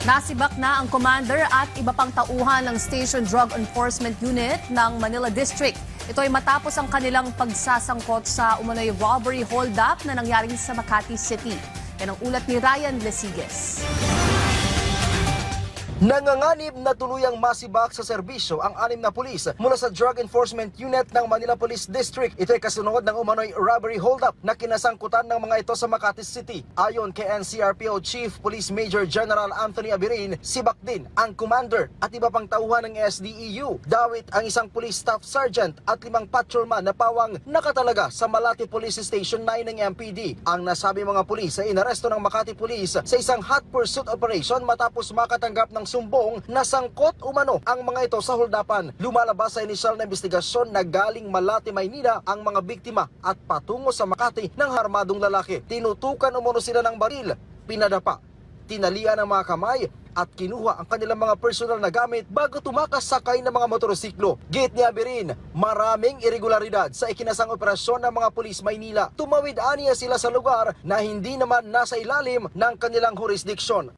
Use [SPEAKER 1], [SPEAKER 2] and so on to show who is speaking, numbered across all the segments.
[SPEAKER 1] Nasibak na ang commander at iba pang tauhan ng Station Drug Enforcement Unit ng Manila District. Ito ay matapos ang kanilang pagsasangkot sa umano'y robbery hold-up na nangyari sa Makati City. Yan ang ulat ni Ryan Lesiges.
[SPEAKER 2] Nanganganib na tuluyang masibak sa serbisyo ang 6 na pulis mula sa Drug Enforcement Unit ng Manila Police District. Ito ay kasunod ng umano'y robbery hold-up na kinasangkutan ng mga ito sa Makati City. Ayon kay NCRPO Chief Police Major General Anthony Abirin, sibak din ang commander at iba pang tauhan ng SDEU. Dawit ang isang police staff sergeant at 5 patrolman na pawang nakatalaga sa Malate Police Station 9 ng MPD. Ang nasabi mga pulis ay inaresto ng Makati Police sa isang hot pursuit operation matapos makatanggap ng sumbong na sangkot umano ang mga ito sa holdapan. Lumalabas sa inisyal na investigasyon na galing Malate, Maynila ang mga biktima at patungo sa Makati ng armadong lalaki. Tinutukan umano sila ng baril, pinadapa, tinalian ang mga kamay at kinuha ang kanilang mga personal na gamit bago tumakas sakay ng mga motorsiklo. Gate ni Abirin, maraming irregularidad sa ikinasang operasyon ng mga pulis Maynila. Tumawid aniya sila sa lugar na hindi naman nasa ilalim ng kanilang jurisdiction.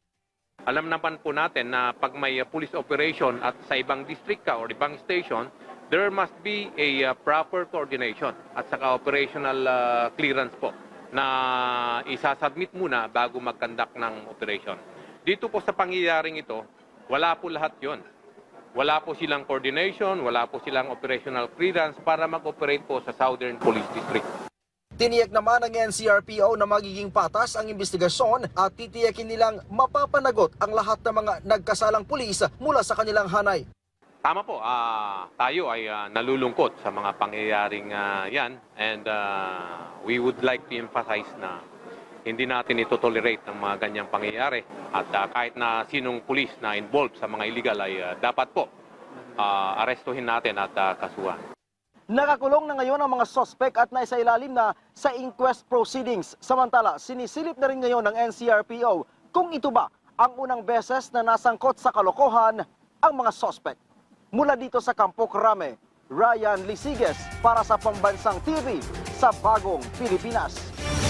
[SPEAKER 3] Alam naman po natin na pag may police operation at sa ibang district ka or ibang station, there must be a proper coordination at saka operational clearance po na isasubmit muna bago mag-conduct ng operation. Dito po sa pangyayaring ito, wala po lahat yon. Wala po silang coordination, wala po silang operational clearance para mag-operate po sa Southern Police District.
[SPEAKER 2] Tiniyak naman ng NCRPO na magiging patas ang investigasyon at titiyakin nilang mapapanagot ang lahat ng mga nagkasalang pulis mula sa kanilang hanay.
[SPEAKER 3] Tama po, tayo ay nalulungkot sa mga pangyayaring yan and we would like to emphasize na hindi natin ito tolerate ng mga ganyang pangyayari at kahit na sinong pulis na involved sa mga illegal ay dapat po arestuhin natin at kasuhan.
[SPEAKER 2] Nakakulong na ngayon ang mga sospek at naisailalim na sa inquest proceedings. Samantala, sinisilip na rin ngayon ng NCRPO kung ito ba ang unang beses na nasangkot sa kalokohan ang mga sospek. Mula dito sa Campo Crame, Ryan Lesiges para sa Pambansang TV sa Bagong Pilipinas.